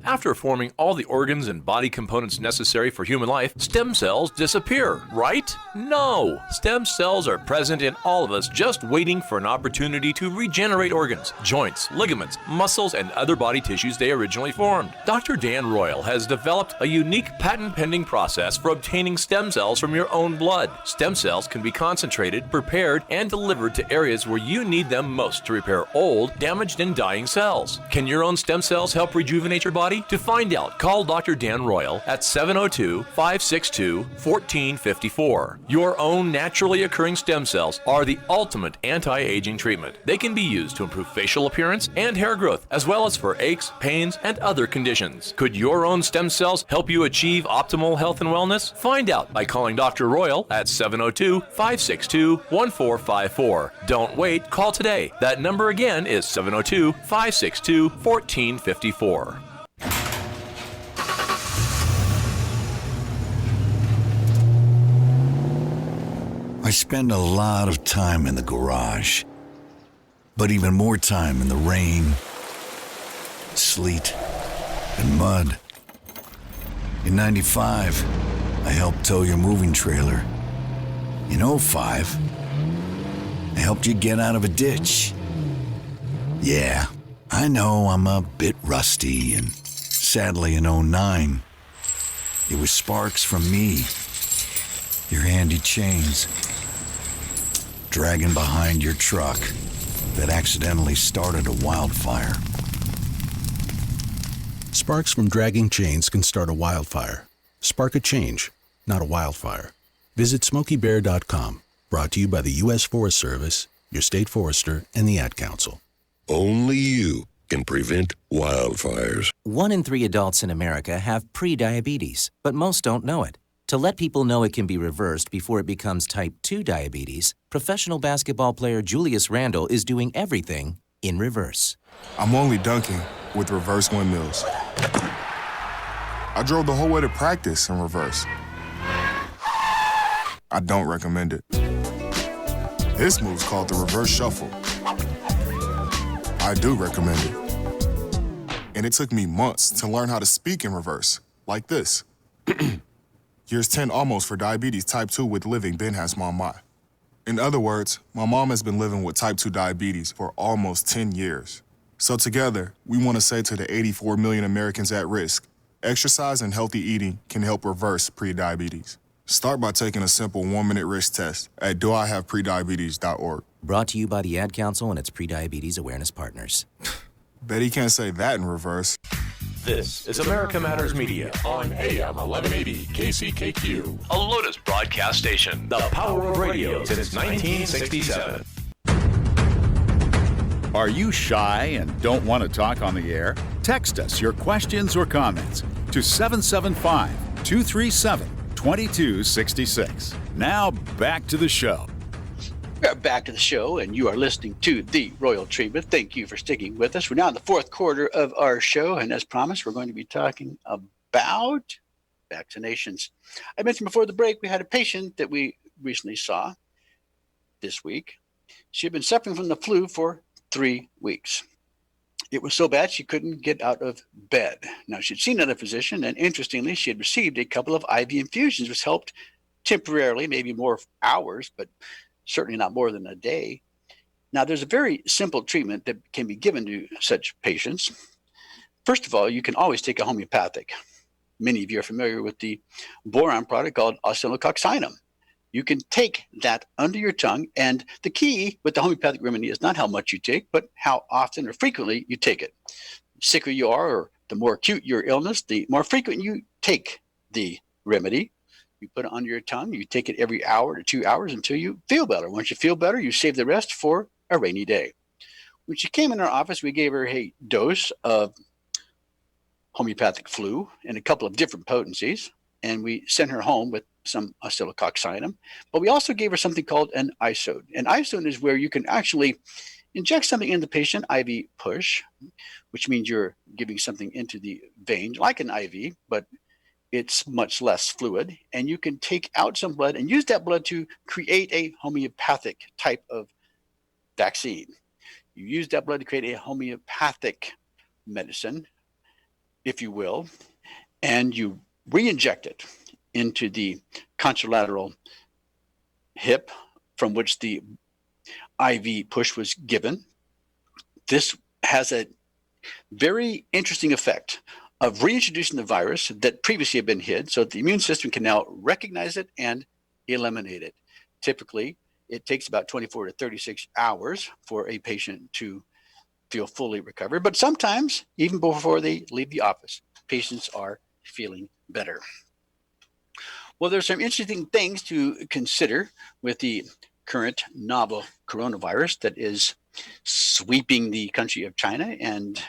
After forming all the organs and body components necessary for human life, stem cells disappear, right? No! Stem cells are present in all of us, just waiting for an opportunity to regenerate organs, joints, ligaments, muscles, and other body tissues they originally formed. Dr. Dan Royal has developed a unique patent-pending process for obtaining stem cells from your own blood. Stem cells can be concentrated, prepared, and delivered to areas where you need them most to repair old, damaged, and dying cells. Can your own stem cells help rejuvenate your body? To find out, call Dr. Dan Royal at 702-562-1454. Your own naturally occurring stem cells are the ultimate anti-aging treatment. They can be used to improve facial appearance and hair growth, as well as for aches, pains, and other conditions. Could your own stem cells help you achieve optimal health and wellness? Find out by calling Dr. Royal at 702-562-1454. Don't wait, call today. That number again is 702-562-1454. I spend a lot of time in the garage, but even more time in the rain, sleet, and mud. In '95, I helped tow your moving trailer. In '05, I helped you get out of a ditch. Yeah, I know I'm a bit rusty, and sadly in '09, it was sparks from me, your handy chains, dragging behind your truck that accidentally started a wildfire. Sparks from dragging chains can start a wildfire. Spark a change, not a wildfire. Visit SmokeyBear.com. Brought to you by the U.S. Forest Service, your state forester, and the Ad Council. Only you can prevent wildfires. 1 in 3 adults in America have pre-diabetes, but most don't know it. To let people know it can be reversed before it becomes type 2 diabetes, professional basketball player Julius Randle is doing everything in reverse. I'm only dunking with reverse windmills. I drove the whole way to practice in reverse. I don't recommend it. This move's called the reverse shuffle. I do recommend it. And it took me months to learn how to speak in reverse, like this. Years 10 almost for diabetes type 2 with living Ben has mom my. In other words, my mom has been living with type 2 diabetes for almost 10 years. So together, we want to say to the 84 million Americans at risk, exercise and healthy eating can help reverse prediabetes. Start by taking a simple 1-minute risk test at doihaveprediabetes.org. Brought to you by the Ad Council and its Prediabetes Awareness Partners. Bet he can't say that in reverse. This is America Matters Media On AM 1180 KCKQ. a Lotus broadcast station. The power of radio since 1967. Are you shy and don't want to talk on the air? Text us your questions or comments to 775-237-2266. Now back to the show. We are back to the show, and you are listening to The Royal Treatment. Thank you for sticking with us. We're now in the fourth quarter of our show, and as promised, we're going to be talking about vaccinations. I mentioned before the break, we had a patient that we recently saw this week. She had been suffering from the flu for 3 weeks. It was so bad she couldn't get out of bed. Now, she'd seen another physician, and interestingly, she had received a couple of IV infusions, which helped temporarily, maybe more hours, but certainly not more than a day. Now, there's a very simple treatment that can be given to such patients. First of all, you can always take a homeopathic. Many of you are familiar with the boron product called oscillococcinum. You can take that under your tongue, and the key with the homeopathic remedy is not how much you take, but how often or frequently you take it. The sicker you are, or the more acute your illness, the more frequent you take the remedy. You put it under your tongue. You take it every hour to 2 hours until you feel better. Once you feel better, you save the rest for a rainy day. When she came in our office, we gave her a dose of homeopathic flu in a couple of different potencies, and we sent her home with some oscillococcinum. But we also gave her something called an isode. An isode is where you can actually inject something in the patient, IV push, which means you're giving something into the vein, like an IV, but it's much less fluid, and you can take out some blood and use that blood to create a homeopathic type of vaccine. You use that blood to create a homeopathic medicine, if you will, and you re-inject it into the contralateral hip from which the IV push was given. This has a very interesting effect of reintroducing the virus that previously had been hid, so that the immune system can now recognize it and eliminate it. Typically, it takes about 24 to 36 hours for a patient to feel fully recovered, but sometimes, even before they leave the office, patients are feeling better. Well, there's some interesting things to consider with the current novel coronavirus that is sweeping the country of China and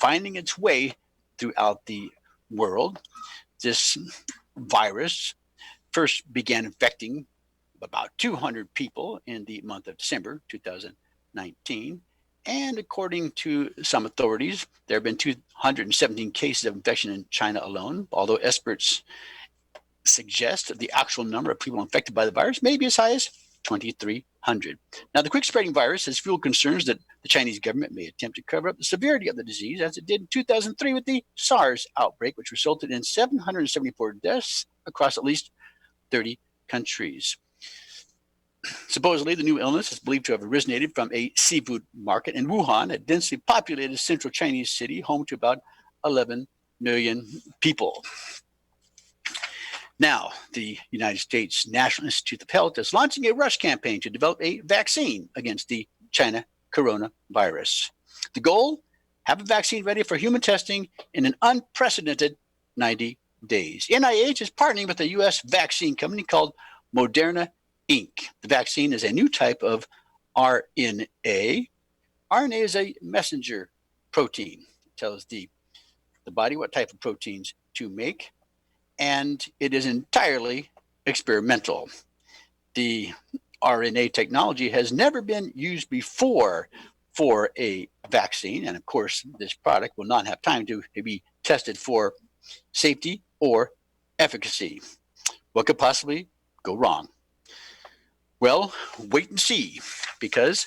finding its way throughout the world. This virus first began infecting about 200 people in the month of December 2019. And according to some authorities, there have been 217 cases of infection in China alone, although experts suggest that the actual number of people infected by the virus may be as high as 2,300. Now, the quick spreading virus has fueled concerns that the Chinese government may attempt to cover up the severity of the disease, as it did in 2003 with the SARS outbreak, which resulted in 774 deaths across at least 30 countries. Supposedly, the new illness is believed to have originated from a seafood market in Wuhan, a densely populated central Chinese city home to about 11 million people. Now, the United States National Institute of Health is launching a rush campaign to develop a vaccine against the China coronavirus. The goal? Have a vaccine ready for human testing in an unprecedented 90 days. NIH is partnering with a U.S. vaccine company called Moderna, Inc. The vaccine is a new type of RNA. RNA is a messenger protein. It tells the body what type of proteins to make, and it is entirely experimental. The RNA technology has never been used before for a vaccine, and of course, this product will not have time to be tested for safety or efficacy. What could possibly go wrong? Well, wait and see, because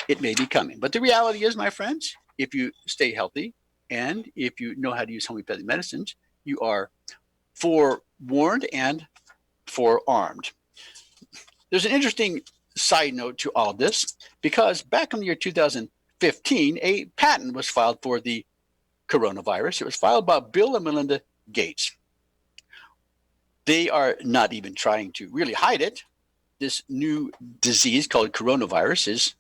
it may be coming. But the reality is, my friends, if you stay healthy and if you know how to use homeopathic medicines, you are forewarned and forearmed. There's an interesting side note to all this, because back in the year 2015, a patent was filed for the coronavirus. It was filed by Bill and Melinda Gates. They are not even trying to really hide it. This new disease called coronavirus is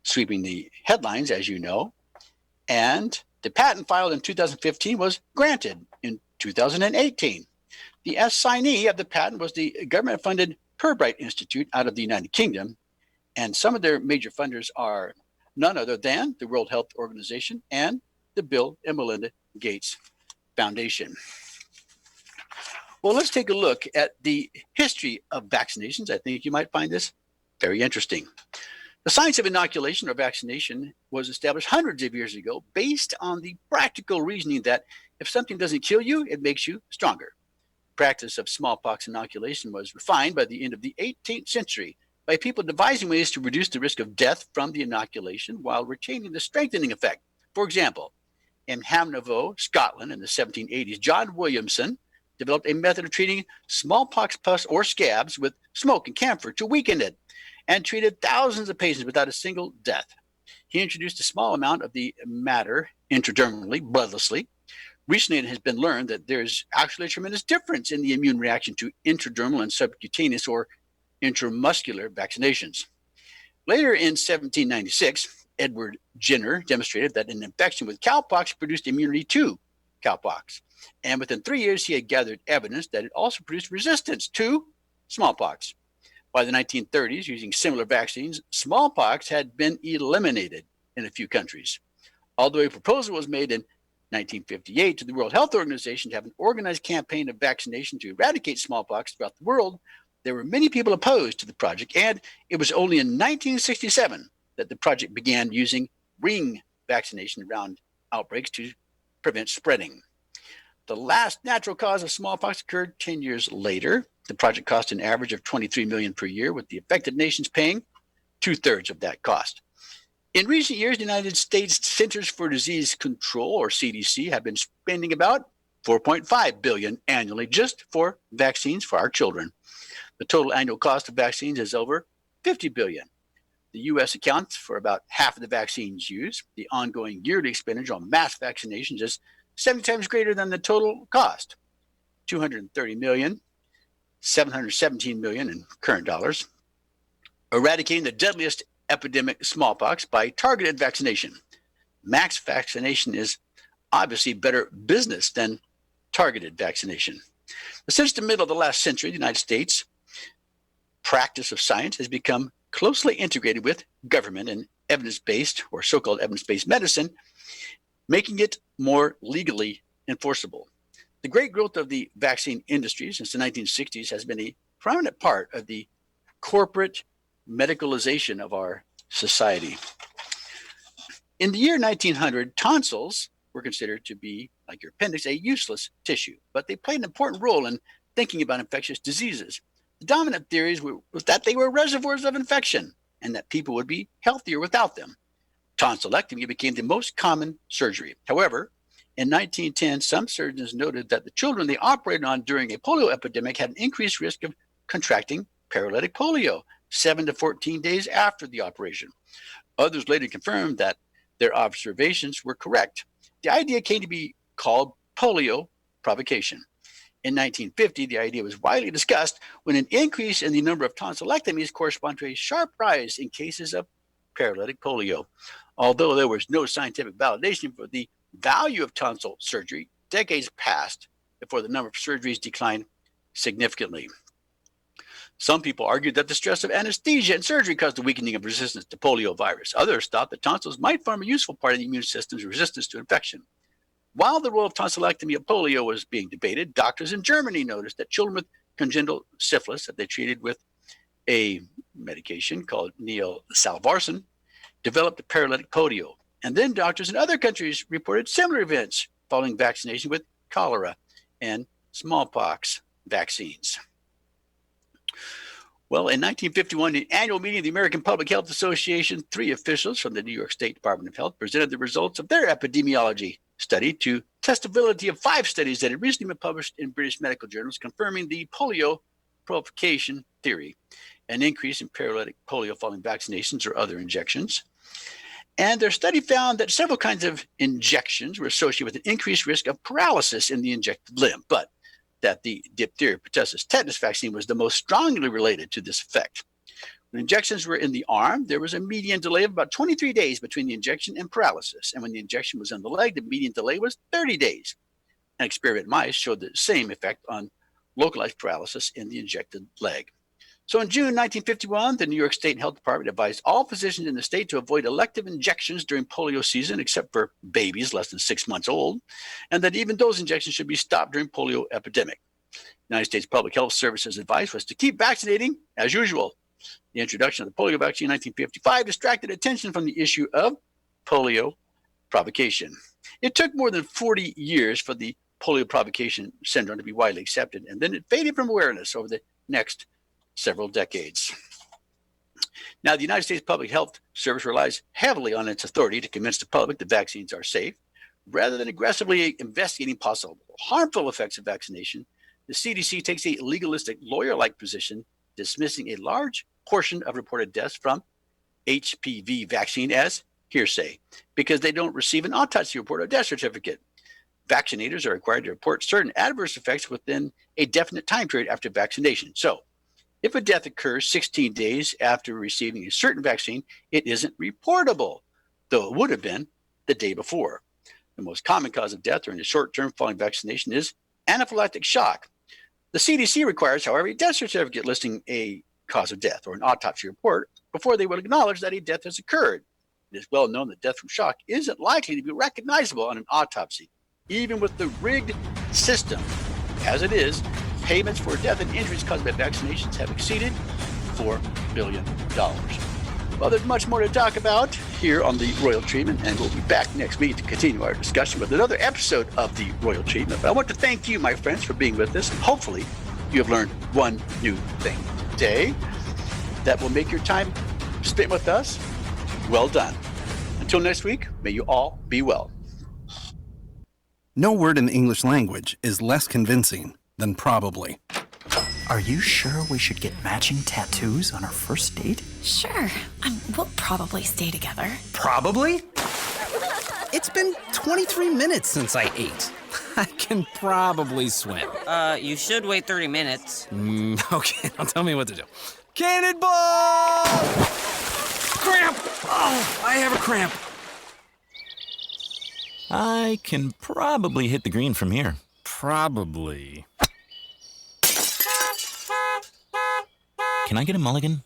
sweeping the headlines, as you know. And the patent filed in 2015 was granted in 2018. The assignee of the patent was the government-funded Pirbright Institute out of the United Kingdom. And some of their major funders are none other than the World Health Organization and the Bill and Melinda Gates Foundation. Well, let's take a look at the history of vaccinations. I think you might find this very interesting. The science of inoculation or vaccination was established hundreds of years ago based on the practical reasoning that if something doesn't kill you, it makes you stronger. The practice of smallpox inoculation was refined by the end of the 18th century by people devising ways to reduce the risk of death from the inoculation while retaining the strengthening effect. For example, in Hamnavoe, Scotland in the 1780s, John Williamson developed a method of treating smallpox pus or scabs with smoke and camphor to weaken it, and treated thousands of patients without a single death. He introduced a small amount of the matter intradermally, bloodlessly. Recently, it has been learned that there's actually a tremendous difference in the immune reaction to intradermal and subcutaneous or intramuscular vaccinations. Later in 1796, Edward Jenner demonstrated that an infection with cowpox produced immunity to cowpox. And within 3 years, he had gathered evidence that it also produced resistance to smallpox. By the 1930s, using similar vaccines, smallpox had been eliminated in a few countries. Although a proposal was made in 1958 to the World Health Organization to have an organized campaign of vaccination to eradicate smallpox throughout the world, there were many people opposed to the project, and it was only in 1967 that the project began using ring vaccination around outbreaks to prevent spreading. The last natural cause of smallpox occurred 10 years later. The project cost an average of $23 million per year, with the affected nations paying 2/3 of that cost. In recent years, the United States Centers for Disease Control, or CDC, have been spending about $4.5 billion annually just for vaccines for our children. The total annual cost of vaccines is over $50 billion. The U.S. accounts for about half of the vaccines used. The ongoing yearly expenditure on mass vaccinations is 70 times greater than the total cost, $230 million, $717 million in current dollars. Eradicating the deadliest epidemic, smallpox, by targeted vaccination. Mass vaccination is obviously better business than targeted vaccination. Since the middle of the last century, the United States practice of science has become closely integrated with government and evidence-based, or so-called evidence-based medicine, making it more legally enforceable. The great growth of the vaccine industry since the 1960s has been a prominent part of the corporate medicalization of our society. In the year 1900, tonsils were considered to be, like your appendix, a useless tissue, but they played an important role in thinking about infectious diseases. The dominant theories was that they were reservoirs of infection and that people would be healthier without them. Tonsillectomy became the most common surgery. However, in 1910, some surgeons noted that the children they operated on during a polio epidemic had an increased risk of contracting paralytic polio 7 to 14 days after the operation. Others later confirmed that their observations were correct. The idea came to be called polio provocation. In 1950, the idea was widely discussed when an increase in the number of tonsillectomies corresponded to a sharp rise in cases of paralytic polio. Although there was no scientific validation for the value of tonsil surgery, decades passed before the number of surgeries declined significantly. Some people argued that the stress of anesthesia and surgery caused the weakening of resistance to polio virus. Others thought that tonsils might form a useful part of the immune system's resistance to infection. While the role of tonsillectomy of polio was being debated, doctors in Germany noticed that children with congenital syphilis that they treated with a medication called neosalvarsan developed paralytic polio. And then doctors in other countries reported similar events following vaccination with cholera and smallpox vaccines. Well, in 1951, the annual meeting of the American Public Health Association, 3 officials from the New York State Department of Health presented the results of their epidemiology study to testability of 5 studies that had recently been published in British medical journals confirming the polio provocation diphtheria, an increase in paralytic polio following vaccinations or other injections. And their study found that several kinds of injections were associated with an increased risk of paralysis in the injected limb, but that the diphtheria pertussis tetanus vaccine was the most strongly related to this effect. When injections were in the arm, there was a median delay of about 23 days between the injection and paralysis. And when the injection was in the leg, the median delay was 30 days. And experiment mice showed the same effect on localized paralysis in the injected leg. So in June 1951, the New York State Health Department advised all physicians in the state to avoid elective injections during polio season, except for babies less than 6 months old, and that even those injections should be stopped during polio epidemic. United States Public Health Service's advice was to keep vaccinating as usual. The introduction of the polio vaccine in 1955 distracted attention from the issue of polio provocation. It took more than 40 years for the polio provocation syndrome to be widely accepted, and then it faded from awareness over the next several decades. Now, the United States Public Health Service relies heavily on its authority to convince the public that vaccines are safe. Rather than aggressively investigating possible harmful effects of vaccination, the CDC takes a legalistic, lawyer-like position, dismissing a large portion of reported deaths from HPV vaccine as hearsay, because they don't receive an autopsy report or death certificate. Vaccinators are required to report certain adverse effects within a definite time period after vaccination. So, if a death occurs 16 days after receiving a certain vaccine, it isn't reportable, though it would have been the day before. The most common cause of death during the short term following vaccination is anaphylactic shock. The CDC requires, however, a death certificate listing a cause of death or an autopsy report before they will acknowledge that a death has occurred. It is well known that death from shock isn't likely to be recognizable on an autopsy, even with the rigged system. As it is, payments for death and injuries caused by vaccinations have exceeded $4 billion. Well, there's much more to talk about here on the Royal Treatment, and we'll be back next week to continue our discussion with another episode of the Royal Treatment. But I want to thank you, my friends, for being with us, and hopefully you have learned one new thing today that will make your time spent with us well done. Until next week, may you all be well. No word in the English language is less convincing than probably. Are you sure we should get matching tattoos on our first date? Sure. We'll probably stay together. Probably? It's been 23 minutes since I ate. I can probably swim. You should wait 30 minutes. Okay, now tell me what to do. Cannonball! Cramp! Oh, I have a cramp. I can probably hit the green from here. Probably. Can I get a mulligan?